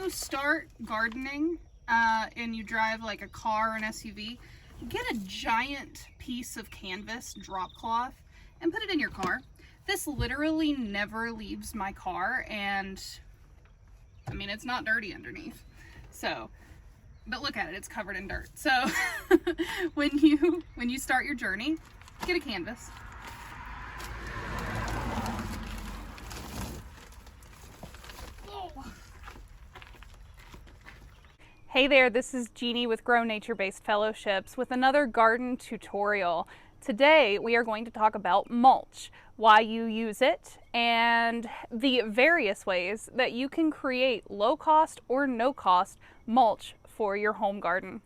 you start gardening and you drive like a car or an SUV, get a giant piece of canvas drop cloth and put it in your car. This literally never leaves my car, and I mean, it's not dirty underneath. So, but look at it, it's covered in dirt. So when you start your journey, get a canvas. Hey there, this is Jeannie with Grow Nature-Based Fellowships with another garden tutorial. Today we are going to talk about mulch, why you use it, and the various ways that you can create low-cost or no-cost mulch for your home garden.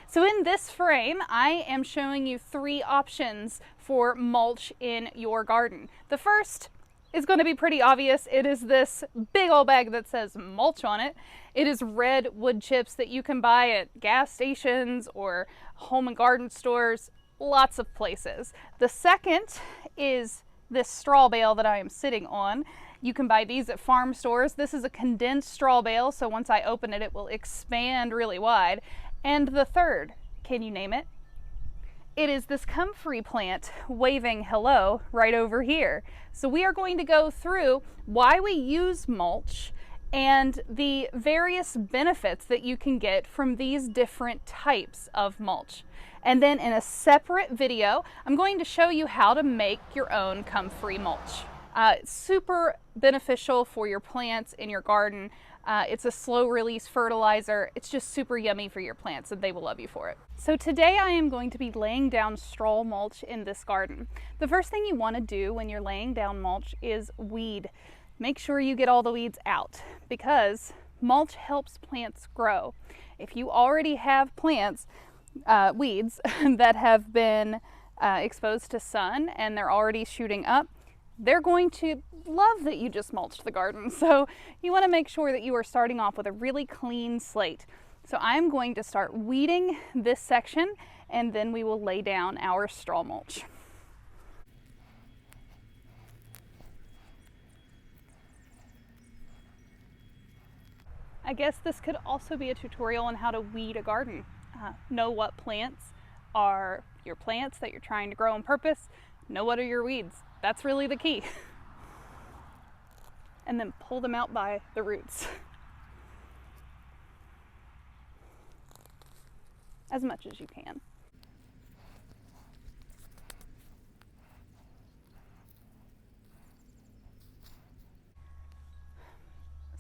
So in this frame, I am showing you 3 options for mulch in your garden. The first is going to be pretty obvious. It is this big old bag that says mulch on it. It is red wood chips that you can buy at gas stations or home and garden stores, lots of places. The second is this straw bale that I am sitting on. You can buy these at farm stores. This is a condensed straw bale, so once I open it, it will expand really wide. And the third, can you name it? It is this comfrey plant waving hello right over here. So we are going to go through why we use mulch and the various benefits that you can get from these different types of mulch. And then in a separate video, I'm going to show you how to make your own comfrey mulch. It's super beneficial for your plants in your garden. It's a slow release fertilizer. It's just super yummy for your plants and they will love you for it. So today I am going to be laying down straw mulch in this garden. The first thing you want to do when you're laying down mulch is weed. Make sure you get all the weeds out because mulch helps plants grow. If you already have plants, weeds that have been exposed to sun and they're already shooting up, they're going to love that you just mulched the garden. So you want to make sure that you are starting off with a really clean slate. So I'm going to start weeding this section and then we will lay down our straw mulch. I guess this could also be a tutorial on how to weed a garden. Know what plants are your plants that you're trying to grow on purpose. Know what are your weeds. That's really the key. And then pull them out by the roots. As much as you can.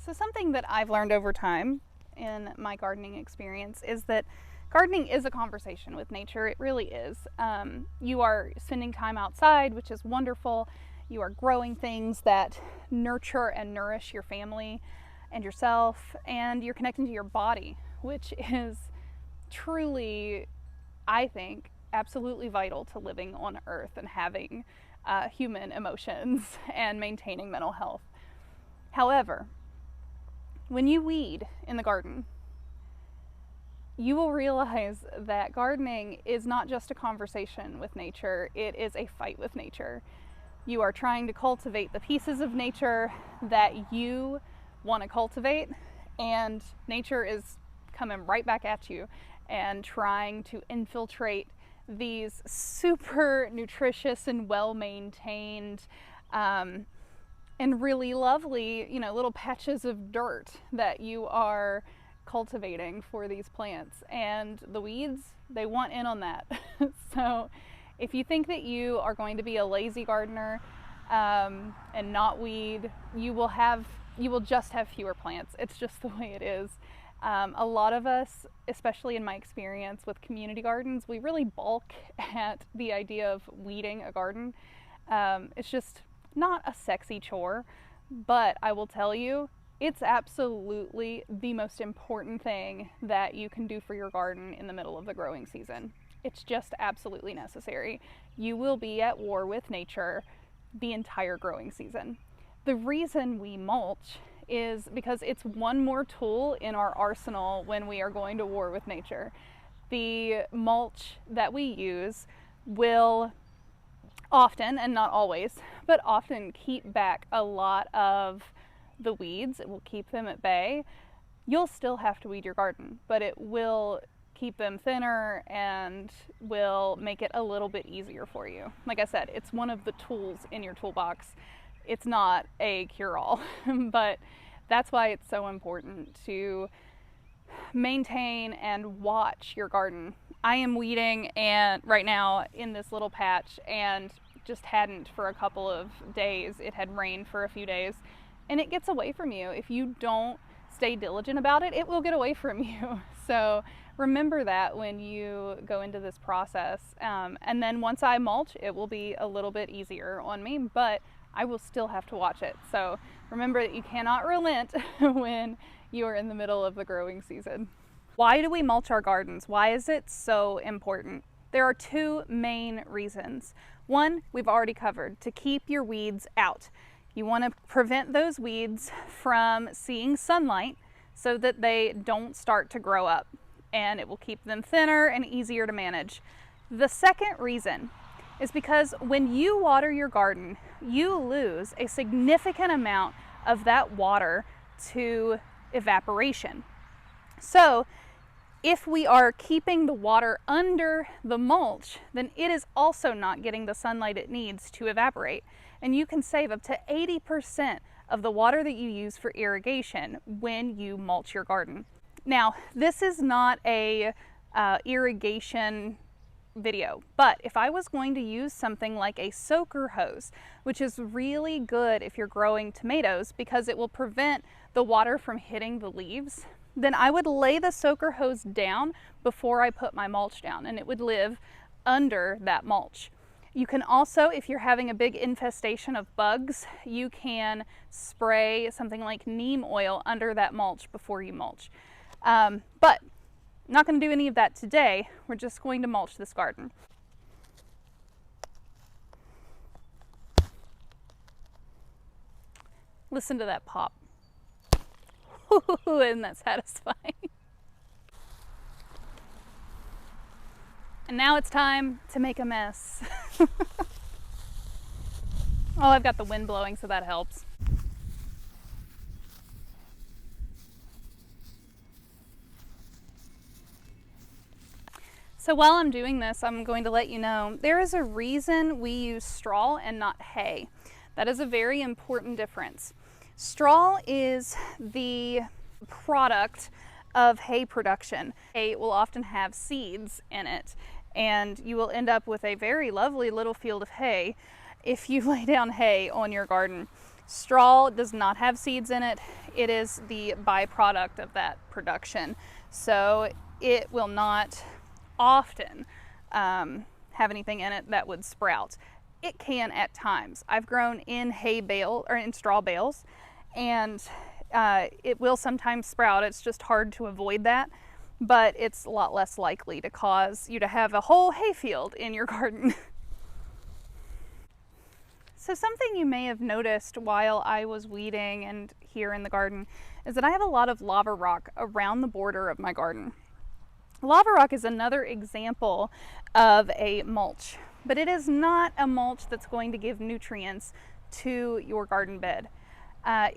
So something that I've learned over time in my gardening experience is that gardening is a conversation with nature. It really is. You are spending time outside, which is wonderful. You are growing things that nurture and nourish your family and yourself, and you're connecting to your body, which is truly, I think, absolutely vital to living on Earth and having human emotions and maintaining mental health. However, when you weed in the garden, you will realize that gardening is not just a conversation with nature, it is a fight with nature. You are trying to cultivate the pieces of nature that you want to cultivate, and nature is coming right back at you and trying to infiltrate these super nutritious and well-maintained and really lovely, little patches of dirt that you are cultivating for these plants. And the weeds, they want in on that. So if you think that you are going to be a lazy gardener and not weed, you will just have fewer plants. It's just the way it is. A lot of us, especially in my experience with community gardens, we really balk at the idea of weeding a garden. It's just not a sexy chore, but I will tell you, it's absolutely the most important thing that you can do for your garden in the middle of the growing season. It's just absolutely necessary. You will be at war with nature the entire growing season. The reason we mulch is because it's one more tool in our arsenal when we are going to war with nature. The mulch that we use will often, and not always, but often keep back a lot of the weeds. It will keep them at bay. you'll still have to weed your garden, but it will keep them thinner and will make it a little bit easier for you. Like I said, it's one of the tools in your toolbox. It's not a cure-all, but that's why it's so important to maintain and watch your garden. I am weeding and right now in this little patch and just hadn't for a couple of days. It had rained for a few days and it gets away from you. If you don't stay diligent about it, it will get away from you. So remember that when you go into this process. And then once I mulch, it will be a little bit easier on me, but I will still have to watch it. So remember that you cannot relent when you are in the middle of the growing season. Why do we mulch our gardens? Why is it so important? There are two main reasons. One, we've already covered, to keep your weeds out. You want to prevent those weeds from seeing sunlight so that they don't start to grow up, and it will keep them thinner and easier to manage. The second reason is because when you water your garden, you lose a significant amount of that water to evaporation. So if we are keeping the water under the mulch, then it is also not getting the sunlight it needs to evaporate. And you can save up to 80% of the water that you use for irrigation when you mulch your garden. Now, this is not a irrigation video, but if I was going to use something like a soaker hose, which is really good if you're growing tomatoes because it will prevent the water from hitting the leaves, then I would lay the soaker hose down before I put my mulch down, and it would live under that mulch. You can also, if you're having a big infestation of bugs, you can spray something like neem oil under that mulch before you mulch. But I'm not going to do any of that today. We're just going to mulch this garden. Listen to that pop. Isn't that satisfying? And now it's time to make a mess. Oh, I've got the wind blowing, so that helps. So while I'm doing this, I'm going to let you know there is a reason we use straw and not hay. That is a very important difference. Straw is the product of hay production. Hay will often have seeds in it, and you will end up with a very lovely little field of hay if you lay down hay on your garden. Straw does not have seeds in it. It is the byproduct of that production. So it will not often have anything in it that would sprout. It can at times. I've grown in hay bale or in straw bales, and it will sometimes sprout. It's just hard to avoid that, but it's a lot less likely to cause you to have a whole hay field in your garden. So something you may have noticed while I was weeding and here in the garden is that I have a lot of lava rock around the border of my garden. Lava rock is another example of a mulch, but it is not a mulch that's going to give nutrients to your garden bed.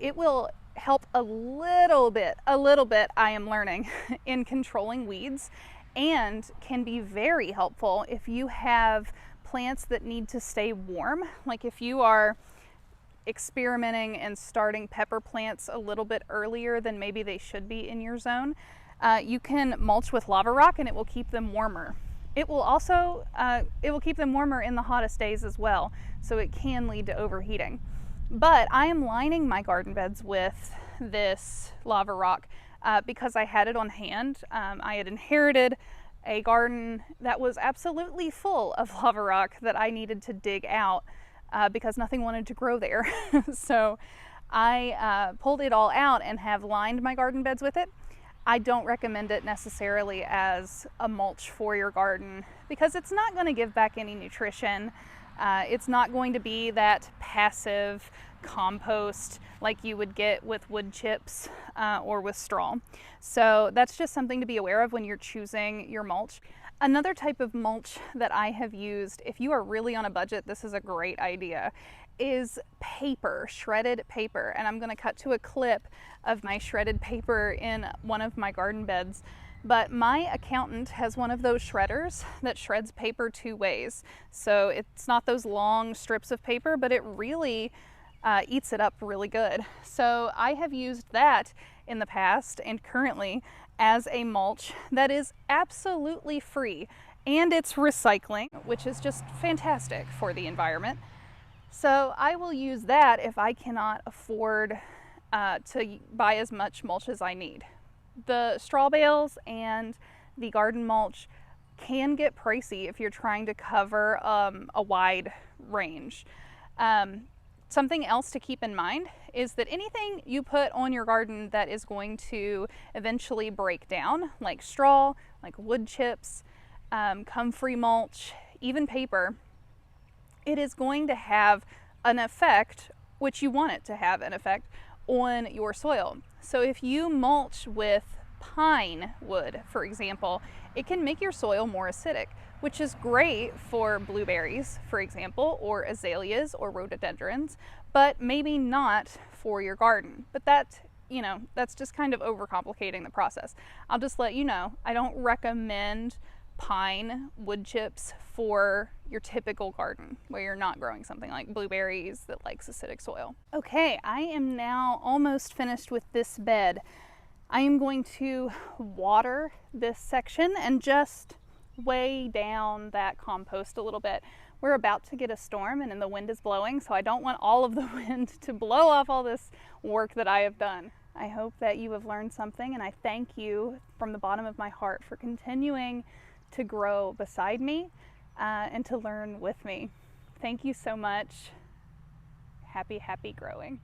It will help a little bit, I am learning, in controlling weeds, and can be very helpful if you have plants that need to stay warm. Like if you are experimenting and starting pepper plants a little bit earlier than maybe they should be in your zone, you can mulch with lava rock and it will keep them warmer. It will also keep them warmer in the hottest days as well, so it can lead to overheating. But I am lining my garden beds with this lava rock because I had it on hand. I had inherited a garden that was absolutely full of lava rock that I needed to dig out because nothing wanted to grow there. So I pulled it all out and have lined my garden beds with it. I don't recommend it necessarily as a mulch for your garden because it's not going to give back any nutrition. It's not going to be that passive compost like you would get with wood chips or with straw. So that's just something to be aware of when you're choosing your mulch. Another type of mulch that I have used, if you are really on a budget, this is a great idea, is paper, shredded paper. And I'm going to cut to a clip of my shredded paper in one of my garden beds. But my accountant has one of those shredders that shreds paper 2 ways. So it's not those long strips of paper, but it really eats it up really good. So I have used that in the past and currently as a mulch that is absolutely free, and it's recycling, which is just fantastic for the environment. So I will use that if I cannot afford to buy as much mulch as I need. The straw bales and the garden mulch can get pricey if you're trying to cover a wide range. Something else to keep in mind is that anything you put on your garden that is going to eventually break down, like straw, like wood chips, comfrey mulch, even paper, it is going to have an effect, which you want it to have an effect, on your soil. So if you mulch with pine wood, for example, it can make your soil more acidic, which is great for blueberries, for example, or azaleas or rhododendrons, but maybe not for your garden. But that's just kind of overcomplicating the process. I'll just let you know, I don't recommend pine wood chips for your typical garden where you're not growing something like blueberries that likes acidic soil. Okay, I am now almost finished with this bed. I am going to water this section and just weigh down that compost a little bit. We're about to get a storm and the wind is blowing, so I don't want all of the wind to blow off all this work that I have done. I hope that you have learned something, and I thank you from the bottom of my heart for continuing to grow beside me and to learn with me. Thank you so much. Happy growing.